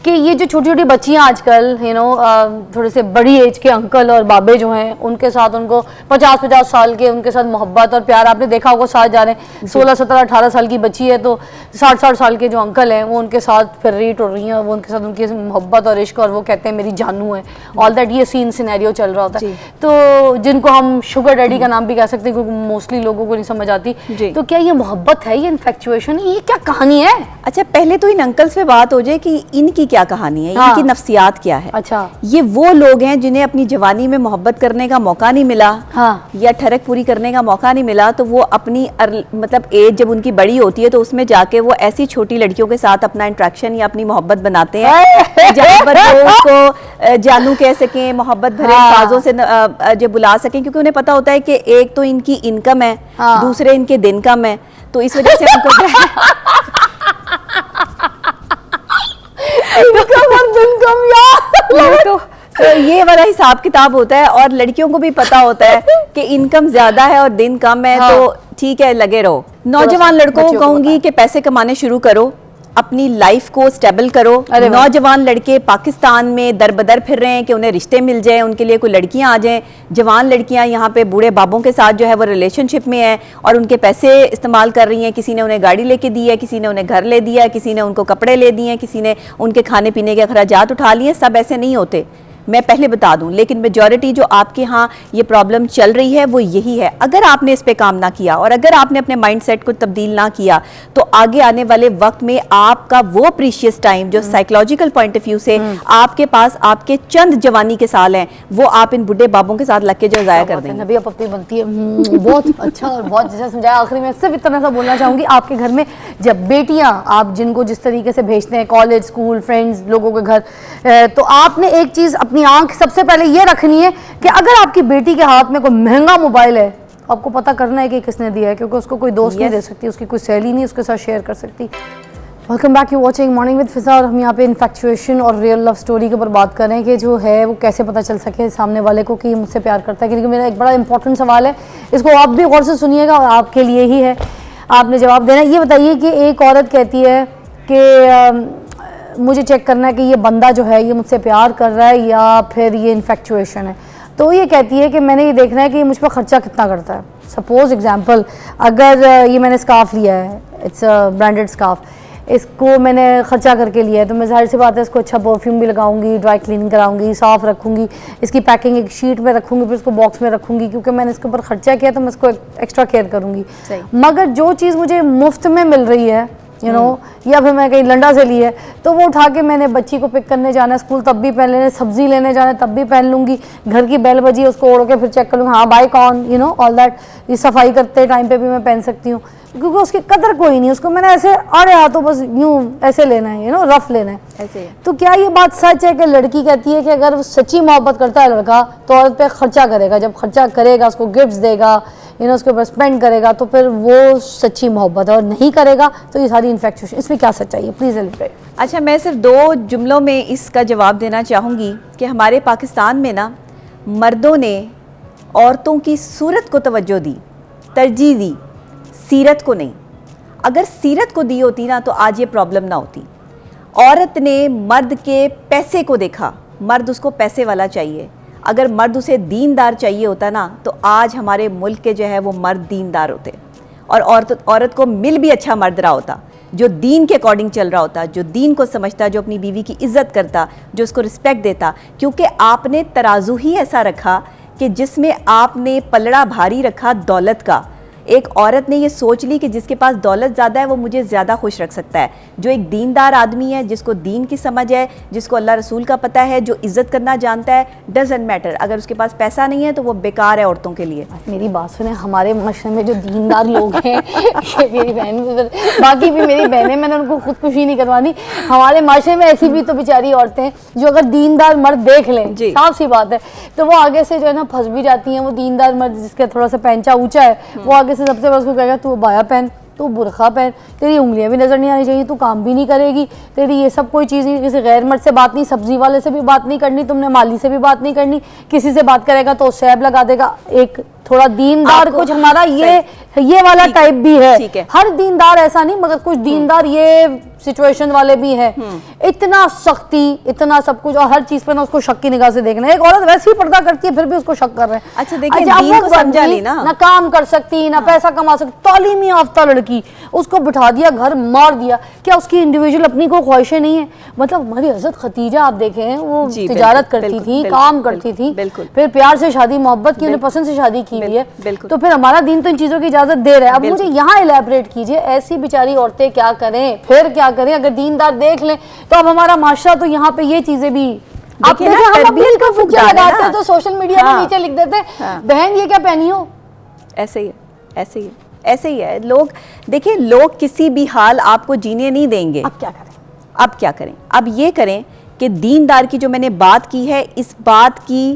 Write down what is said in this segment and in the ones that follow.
कि ये जो छोटी छोटी बच्चियां आजकल थोड़े से बड़ी एज के अंकल और बाबे जो हैं उनके साथ उनको 50-50 साल के उनके साथ मोहब्बत और प्यार, आपने देखा होगा साथ जा रहे हैं, 16-17-18 साल की बच्ची है तो 60-60 साल के जो अंकल हैं वो उनके साथ फिर रही टुर रही हैं, वो उनके साथ उनकी मोहब्बत और इश्क और वो कहते हैं मेरी जानू है, ऑल दैट, ये सीन सिनेरियो चल रहा होता है। तो जिनको हम शुगर डैडी का नाम भी कह सकते हैं क्योंकि मोस्टली लोगों को नहीं समझ आती। तो क्या ये मोहब्बत है, ये इन्फेक्चुएशन, ये क्या कहानी है? अच्छा, पहले तो इन अंकल्स पे बात हो जाए कि इनकी क्या कहानी है, इनकी नफ्सियात क्या है। अच्छा, ये वो लोग हैं जिन्हें अपनी जवानी में मोहब्बत करने का मौका नहीं मिला, या ठरक पूरी करने का मौका नहीं मिला, तो वो अपनी मतलब एज जब उनकी बड़ी होती है तो उसमें जाके वो ऐसी छोटी लड़कियों के साथ अपना इंट्रैक्शन या अपनी मोहब्बत बनाते हैं जहाँ पर वो उसको जानू कह सकें, मोहब्बत भरे अल्फाजों से जो बुला सकें, क्योंकि उन्हें पता होता है कि एक तो इनकी इनकम है, दूसरे इनके दिन कम है, तो इस वजह से उनको तो ये वाला हिसाब किताब होता है। और लड़कियों को भी पता होता है कि इनकम ज्यादा है और दिन कम है, तो ठीक है लगे रहो। नौजवान लड़कों को कहूंगी कि पैसे कमाने शुरू करो, अपनी लाइफ को स्टेबल करो। नौजवान लड़के पाकिस्तान में दर बदर फिर रहे हैं कि उन्हें रिश्ते मिल जाएं, उनके लिए कोई लड़कियां आ जाएं। जवान लड़कियां यहाँ पे बूढ़े बाबों के साथ जो है वो रिलेशनशिप में है और उनके पैसे इस्तेमाल कर रही हैं। किसी ने उन्हें गाड़ी लेके दी है, किसी ने उन्हें घर ले दिया है, किसी ने उनको कपड़े ले दिए हैं, किसी ने उनके खाने पीने के अखराजात उठा लिए। सब ऐसे नहीं होते, मैं पहले बता दूं, लेकिन मेजॉरिटी जो आपके यहाँ ये प्रॉब्लम चल रही है वो यही है। अगर आपने इस पे काम ना किया और अगर आपने अपने माइंडसेट को तब्दील ना किया तो आगे आने वाले वक्त में आपका वो प्रीशियस टाइम जो साइकोलॉजिकल पॉइंट ऑफ व्यू से आपके पास आपके चंद जवानी के साल हैं वो आप इन बुढ़े बाबों के साथ लग के जो जाया कर देंगे। नबी आप अपनी बनती है बहुत अच्छा और बहुत जैसा समझाया। आखिरी में सिर्फ इतना सा बोलना चाहूंगी, आपके घर में जब बेटियां आप जिनको जिस तरीके से भेजते हैं कॉलेज, स्कूल, फ्रेंड्स, लोगों के घर, तो आपने एक चीज अपनी आंख सबसे पहले ये रखनी है कि अगर आपकी बेटी के हाथ में कोई महंगा मोबाइल है, आपको पता करना है कि किसने दिया है, क्योंकि उसको कोई दोस्त नहीं दे सकती, उसकी कोई सहेली नहीं उसके साथ शेयर कर सकती। Welcome back, you watching morning with Fiza, और हम यहाँ पे इन्फेक्चुएशन और रियल लव स्टोरी के ऊपर बात कर रहे हैं कि जो है वो कैसे पता चल सके सामने वाले को कि मुझसे प्यार करता है। क्योंकि मेरा एक बड़ा इंपॉर्टेंट सवाल है, इसको आप भी गौर से सुनिएगा और आपके लिए ही है, आपने जवाब देना। ये बताइए कि एक औरत कहती है कि मुझे चेक करना है कि ये बंदा जो है ये मुझसे प्यार कर रहा है या फिर ये इन्फेक्चुएशन है। तो ये कहती है कि मैंने ये देखना है कि मुझ पर ख़र्चा कितना करता है। सपोज एग्जांपल, अगर ये मैंने स्कार्फ लिया है, इट्स अ ब्रांडेड स्कार्फ, इसको मैंने ख़र्चा करके लिया है, तो मैं जाहिर सी बात है इसको अच्छा परफ्यूम भी लगाऊंगी, ड्राई क्लीनिंग कराऊंगी, साफ़ रखूंगी, इसकी पैकिंग एक शीट में रखूंगी, फिर इसको बॉक्स में रखूंगी, क्योंकि मैंने इसके ऊपर ख़र्चा किया तो मैं इसको एक्स्ट्रा केयर करूँगी। मगर जो चीज़ मुझे मुफ्त में मिल रही है या फिर मैं कहीं लंडा से ली है, तो वो उठा के मैंने बच्ची को पिक करने जाना है स्कूल तब भी पहन लेने, सब्जी लेने जाना है तब भी पहन लूंगी, घर की बेल बजी है उसको ओढ़ के फिर चेक कर लूँगी, हाँ बाय कौन, ऑल दैट। ये सफाई करते टाइम पे भी मैं पहन सकती हूँ, क्योंकि उसकी कदर कोई नहीं, उसको मैंने ऐसे अरे हाथों बस यूँ ऐसे लेना है, रफ लेना है ऐसे। तो क्या ये बात सच है कि लड़की कहती है कि अगर वो सच्ची मोहब्बत करता है लड़का तो औरत पे खर्चा करेगा, जब खर्चा करेगा उसको गिफ्ट्स देगा, उसके ऊपर स्पेंड करेगा, तो फिर वो सच्ची मोहब्बत है, और नहीं करेगा तो ये सारी इन्फेक्चुएशन, इसमें क्या सच्चाई है? प्लीज़ एलिब्रेट। अच्छा, मैं सिर्फ 2 जुमलों में इसका जवाब देना चाहूँगी कि हमारे पाकिस्तान में ना मर्दों ने औरतों की सूरत को तवज्जो दी, तरजीह दी, सीरत को नहीं। अगर सीरत को दी होती ना तो आज ये प्रॉब्लम ना होती। औरत ने मर्द के पैसे को देखा, मर्द उसको पैसे वाला चाहिए। अगर मर्द उसे दीनदार चाहिए होता ना तो आज हमारे मुल्क के जो है वो मर्द दीनदार होते, और औरत को मिल भी अच्छा मर्द रहा होता जो दीन के अकॉर्डिंग चल रहा होता, जो दीन को समझता, जो अपनी बीवी की इज्जत करता, जो उसको रिस्पेक्ट देता। क्योंकि आपने तराजू ही ऐसा रखा कि जिसमें आपने पलड़ा भारी रखा दौलत का। एक औरत ने ये सोच ली कि जिसके पास दौलत ज़्यादा है वो मुझे ज़्यादा खुश रख सकता है। जो एक दीनदार आदमी है, जिसको दीन की समझ है, जिसको अल्लाह रसूल का पता है, जो इज़्ज़त करना जानता है, डजंट मैटर अगर उसके पास पैसा नहीं है तो वो बेकार है औरतों के लिए। मेरी बात सुने, हमारे माशरे में जो दीनदार लोग हैं ये मेरी बहन, बाकी भी मेरी बहनें, मैंने उनको खुदकुशी नहीं करवानी, हमारे माशरे में ऐसी भी तो बेचारी औरतें हैं जो अगर दीनदार मर्द देख लें, साफ सी बात है, तो वो आगे से जो है ना फंस भी जाती हैं। वो दीनदार मर्द जिसका थोड़ा सा पैंचा ऊंचा है, वो आगे से सबसे बड़ा उसको कहेगा तू बाया पहन, तू बुरखा पहन, तेरी उंगलियां भी नजर नहीं आनी चाहिए, तू काम भी नहीं करेगी, तेरी ये सब कोई चीज़ नहीं, किसी गैर मर्द से बात नहीं, सब्जी वाले से भी बात नहीं करनी, तुमने माली से भी बात नहीं करनी, किसी से बात करेगा तो सैब लगा देगा। एक थोड़ा दीनदार कुछ हमारा ये वाला टाइप भी ठीक है। है। हर दीनदार ऐसा नहीं, मगर कुछ दीनदार ये सिचुएशन वाले भी हैं। इतना सख्ती, इतना सब कुछ, और हर चीज पे ना उसको शक की निगाह से देखना है। एक औरत वैसे ही पर्दा करती है फिर भी उसको शक कर रहे हैं। अच्छा देखिए, अब दीन वो को समझा बंदी नहीं ना काम कर सकती, ना पैसा कमा सकती, तालीमी याफ्ता लड़की, उसको बिठा दिया घर, मार दिया। क्या उसकी इंडिविजुअल अपनी को ख्वाहिशें नहीं है? मतलब हमारी हज़रत खतीजा आप देखें, वो जी, तिजारत बिल्कुल, करती बिल्कुल, थी, बिल्कुल, काम करती थी, बिल्कुल। फिर प्यार से शादी, मोहब्बत की, उन्हें पसंद से शादी की हुई है। बिल्कुल। तो फिर हमारा दीन तो इन चीजों की इजाजत दे रहा है। अब मुझे यहाँ इलेबरेट कीजिए, ऐसी बेचारी औरतें क्या करें, फिर क्या करें? अगर दीनदार देख लें तो अब हमारा माशरा तो यहाँ पे ये चीजें भी आप देखिए ना, देखें, हम तरबियत अपनी का को फुकदान है लगाते ना। हैं तो सोशल मीडिया में हाँ। नीचे लिख देते हैं, हाँ। बहन ये क्या पहनी हो। ऐसे ही है, ऐसे ही है, ऐसे ही है। लोग देखिए, लोग किसी भी हाल आपको जीने नहीं देंगे। अब क्या करें? अब क्या करें? अब ये करें कि दीनदार की जो मैंने बात की है, इस बात की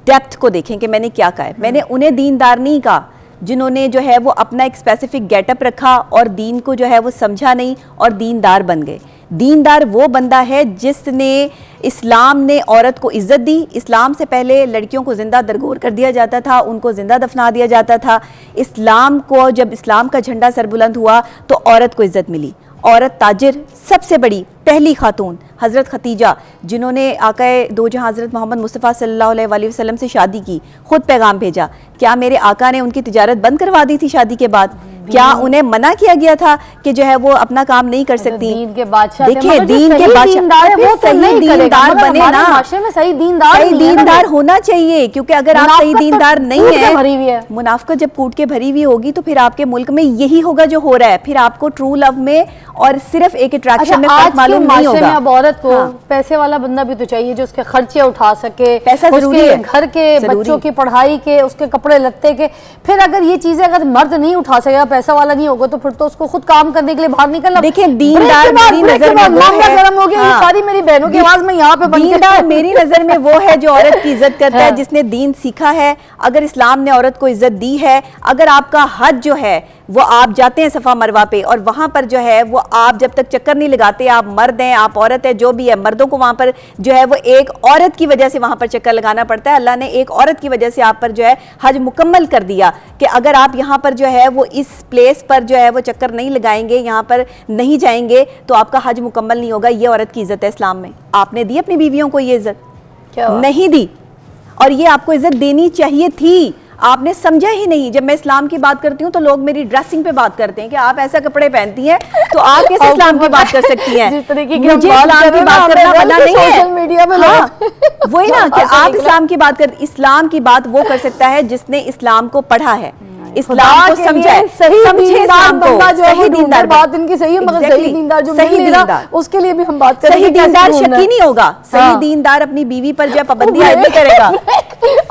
डेप्थ को देखें कि मैंने क्या कहा है। मैंने उन्हें दीनदार नहीं कहा जिन्होंने जो है वो अपना एक स्पेसिफिक गेटअप रखा और दीन को जो है वो समझा नहीं और दीनदार बन गए। दीनदार वो बंदा है जिसने, इस्लाम ने औरत को इज्जत दी। इस्लाम से पहले लड़कियों को जिंदा दरगोर कर दिया जाता था, उनको जिंदा दफना दिया जाता था। इस्लाम को, जब इस्लाम का झंडा सरबुलंद हुआ तो औरत को इज्जत मिली। औरत ताजिर, सबसे बड़ी पहली खातून हज़रत खतीजा, जिन्होंने आकाए दो जहां हज़रत मोहम्मद मुस्तफ़ा सल्लल्लाहु अलैहि वसल्लम से शादी की, खुद पैगाम भेजा। क्या मेरे आका ने उनकी तिजारत बंद करवा दी थी शादी के बाद? क्या उन्हें मना किया गया था कि जो है वो अपना काम नहीं कर सकती? दीन के बादशाह, देखिए, दीन के दीनदार है वो तो सही नहीं करेगा, दीनदार मगर बने हमारे ना। माशरे में सही दीनदार सही नहीं है ना। दीनदार होना चाहिए, क्योंकि अगर आप सही मुनाफिकत दीनदार तो नहीं कूट के है, भरी हुई है। मुनाफिकत जब कूट के भरी हुई होगी तो फिर आपके मुल्क में यही होगा जो हो रहा है। फिर आपको ट्रू लव में और सिर्फ एक अट्रैक्शन में फर्क मालूम नहीं होगा। अब औरत को हाँ। पैसे वाला बंदा भी तो चाहिए जो उसके खर्चे उठा सके, पैसा जरूरी उसके है, घर के जरूरी। बच्चों की पढ़ाई के, उसके कपड़े लत्ते के। फिर अगर ये चीजें अगर मर्द नहीं उठा सकेगा, पैसा वाला नहीं होगा, तो फिर तो उसको खुद काम करने के लिए बाहर निकलना। देखिए, दीनदार मेरी नजर में वो मामला है। गर्म हो गया। हाँ। सारी मेरी बहनों की आवाज में यहाँ पे बन के दीनदार मेरी नजर में वो है जो औरत की इज्जत करता है, हाँ। जिसने दीन सीखा है। अगर इस्लाम ने औरत को इज्जत दी है, अगर आपका हज जो है वो आप जाते हैं सफ़ा मरवा पे और वहाँ पर जो है वो आप जब तक चक्कर नहीं लगाते, आप मर्द हैं, आप औरत है, जो भी है, मर्दों को वहाँ पर जो है वो एक औरत की वजह से वहाँ पर चक्कर लगाना पड़ता है। अल्लाह ने एक औरत की वजह से आप पर जो है हज मुकम्मल कर दिया कि अगर आप यहाँ पर जो है वो इस प्लेस पर जो है वो चक्कर नहीं लगाएंगे, यहाँ पर नहीं जाएंगे, तो आपका हज मुकम्मल नहीं होगा। ये औरत की इज्जत है इस्लाम में। आपने दी अपनी बीवियों को ये इज्जत? नहीं दी, और ये आपको इज्जत देनी चाहिए थी। आपने समझा ही नहीं। जब मैं इस्लाम की बात करती हूँ तो लोग मेरी ड्रेसिंग पे बात करते हैं कि आप ऐसा कपड़े पहनती हैं तो आप कैसे इस्लाम की बात कर सकती हैं? जिस तरीके की मुझे हम बात इस्लाम कर रहे की हैं ना, बात करना हमें मना नहीं है। सोशल मीडिया में हाँ, लोग वही ना कि ऐसा आप निकला। इस्लाम की बात कर, इस्लाम की बात वो कर सकता है जिसने इस्लाम को पढ़ा है, इस्लाम खुदा को के समझा लिए है, सही समझे दीनदार इस्लाम को। बंदा जो है वो सही ढूंढे। दीनदार बात इनकी सही है, मगर सही दीनदार जो मिल नहीं रहा, उसके लिए भी हम बात करेंगे। सही कैसे दीनदार ढूंढना है। शकी नहीं होगा। सही हाँ। दीनदार अपनी बीवी पर जो है पाबंदी आयद नहीं करेगा।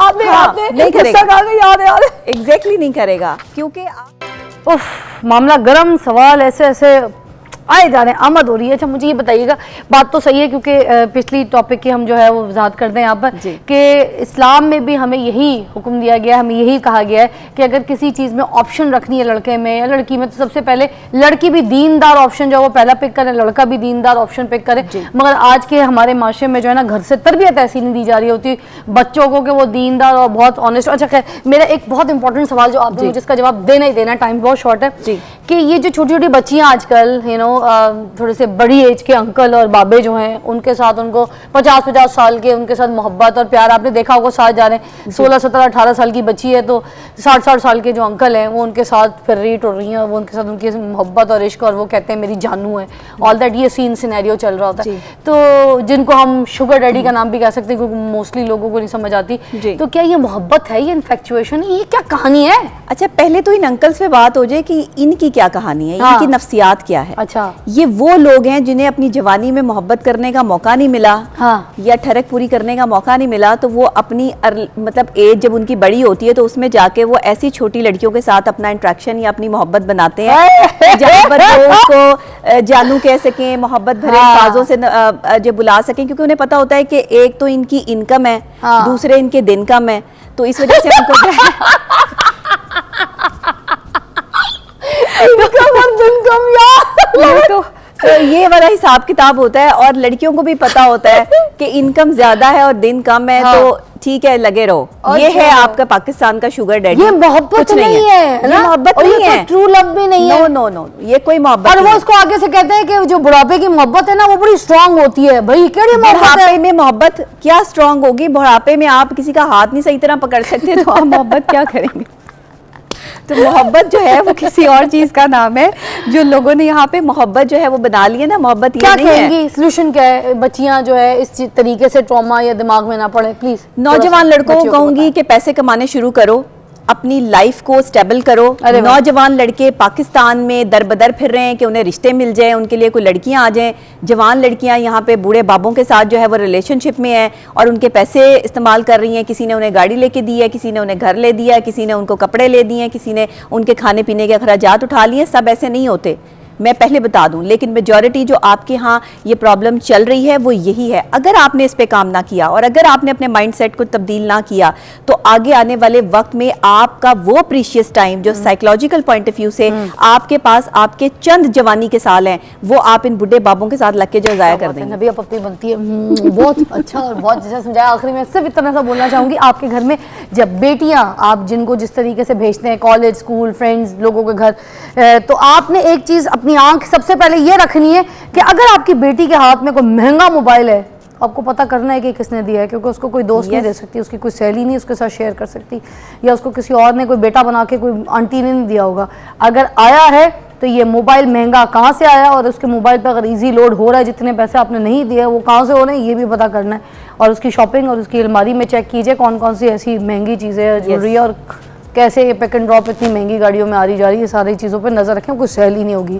आपने हाँ, आपने नहीं करेगा। गुस्सा कहा कि याद है, याद है। एग्जैक्टली नहीं करेगा, क्योंकि उफ, मामला गर्म, सवाल ऐसे ऐसे आए जा रहे हैं, आमद हो रही है। अच्छा मुझे ये बताइएगा, बात तो सही है क्योंकि पिछली टॉपिक की हम जो है वो वजाहत करते हैं यहाँ पर कि इस्लाम में भी हमें यही हुक्म दिया गया है, हमें यही कहा गया है कि अगर किसी चीज़ में ऑप्शन रखनी है लड़के में या लड़की में, तो सबसे पहले लड़की भी दीनदार ऑप्शन जो है वो पहला पिक करे, लड़का भी दीनदार ऑप्शन पिक करे। मगर आज के हमारे माशरे में जो है ना, घर से तरबियत ऐसी नहीं दी जा रही होती बच्चों को कि वो दीनदार और बहुत ऑनेस्ट। अच्छा खैर, मेरा एक बहुत इंपॉर्टेंट सवाल जो आपने मुझे इसका जवाब देना ही देना, टाइम बहुत शॉर्ट है, कि ये जो छोटी छोटी बच्चियाँ आजकल थोड़े से बड़ी एज के अंकल और बाबे जो हैं, उनके साथ उनको 50-50 साल के उनके साथ मोहब्बत और प्यार, आपने देखा होगा साथ जा रहे हैं। 16-17-18 साल की बच्ची है तो 60-60 साल के जो अंकल हैं वो उनके साथ फिर रीट हो रही हैं, वो उनके साथ उनकी मोहब्बत और इश्क, और वो कहते हैं मेरी जानू है। ऑल दैट ये सीन सिनेरियो चल रहा होता है, तो जिनको हम शुगर डैडी का नाम भी कह सकते हैं क्योंकि मोस्टली लोगों को नहीं समझ आती। तो क्या ये मोहब्बत है, ये इन्फेक्चुएशन है, ये क्या कहानी है? अच्छा, पहले तो इन अंकल्स पे बात हो जाए कि इनकी क्या कहानी है, इनकी नफ्सियात क्या है। अच्छा, ये वो लोग हैं जिन्हें अपनी जवानी में मोहब्बत करने का मौका नहीं मिला, या ठरक पूरी करने का मौका नहीं मिला, तो वो अपनी मतलब एज जब उनकी बड़ी होती है तो उसमें जाके वो ऐसी छोटी लड़कियों के साथ अपना इंट्रैक्शन या अपनी मोहब्बत बनाते हैं जहाँ पर वो उसको जानू कह सकें, मोहब्बत भरे अल्फाजों से जो बुला सकें, क्योंकि उन्हें पता होता है कि एक तो इनकी इनकम है, दूसरे इनके दिन कम है, तो इस वजह से उनको तो ये वाला हिसाब किताब होता है, और लड़कियों को भी पता होता है कि इनकम ज्यादा है और दिन कम है, हाँ। तो ठीक है लगे रहो। ये है आपका पाकिस्तान का शुगर डैडी। ये मोहब्बत नहीं है, ये मोहब्बत नहीं है, ट्रू लव भी नहीं है। नो नो नो, ये कोई मोहब्बत और नहीं वो है। उसको आगे से कहते हैं कि जो बुढ़ापे की मोहब्बत है ना वो बड़ी स्ट्रांग होती है। भाई केड़ी मोहब्बत है? बुढ़ापे में मोहब्बत क्या स्ट्रांग होगी? बुढ़ापे में आप किसी का हाथ नहीं सही तरह पकड़ सकते, तो आप मोहब्बत क्या करेंगे? तो मोहब्बत जो है वो किसी और चीज का नाम है। जो लोगों ने यहाँ पे मोहब्बत जो है वो बना ली है ना, मोहब्बत ये क्या नहीं है। कहेंगी सोल्यूशन क्या है? बच्चियां जो है इस तरीके से ट्रॉमा या दिमाग में ना पड़े, प्लीज। नौजवान लड़कों को कहूंगी कि पैसे कमाने शुरू करो, अपनी लाइफ को स्टेबल करो। अरे वाह। नौजवान लड़के पाकिस्तान में दर बदर फिर रहे हैं कि उन्हें रिश्ते मिल जाए, उनके लिए कोई लड़कियां आ जाएं। जवान लड़कियां यहाँ पे बूढ़े बाबों के साथ जो है वो रिलेशनशिप में है और उनके पैसे इस्तेमाल कर रही हैं। किसी ने उन्हें गाड़ी लेके दी है, किसी ने उन्हें घर ले दिया, किसी ने उनको कपड़े ले दिए, किसी ने उनके खाने पीने के अखराजात उठा लिए। सब ऐसे नहीं होते, मैं पहले बता दूं, लेकिन मेजॉरिटी जो आपके यहाँ ये प्रॉब्लम चल रही है वो यही है। अगर आपने इस पे काम ना किया और अगर आपने अपने माइंडसेट को तब्दील ना किया, तो आगे आने वाले वक्त में आपका वो प्रीशियस टाइम जो साइकोलॉजिकल पॉइंट ऑफ व्यू से आपके पास आपके चंद जवानी के साल हैं, वो आप इन बुढ़े बाबों के साथ लग के जो जाया कर देंगे। नबी आप अपनी बनती है। बहुत अच्छा और बहुत अच्छा समझाया। आखिरी में सिर्फ इतना सा बोलना चाहूंगी, आपके घर में जब बेटियां, आप जिनको जिस तरीके से भेजते हैं कॉलेज, स्कूल, फ्रेंड्स, लोगों के घर, तो आपने एक चीज अपनी आंख सबसे पहले ये रखनी है कि अगर आपकी बेटी के हाथ में कोई महंगा मोबाइल है, आपको पता करना है कि किसने दिया है, क्योंकि उसको कोई दोस्त नहीं दे सकती, उसकी कोई सहेली नहीं उसके साथ शेयर कर सकती, या उसको किसी और ने कोई बेटा बना के कोई आंटी ने नहीं दिया होगा। अगर आया है तो ये मोबाइल महंगा कहाँ से आया, और उसके मोबाइल पर अगर इजी लोड हो रहा है, जितने पैसे आपने नहीं दिए वो कहाँ से हो रहे हैं, ये भी पता करना है। और उसकी शॉपिंग और उसकी अलमारी में चेक कीजिए कौन कौन सी ऐसी महंगी चीज़ें ज्वेलरी है और कैसे ये पिक एंड ड्रॉप इतनी महंगी गाड़ियों में आ रही जा रही है। सारी चीज़ों पर नज़र रखें, कोई सहेली नहीं होगी।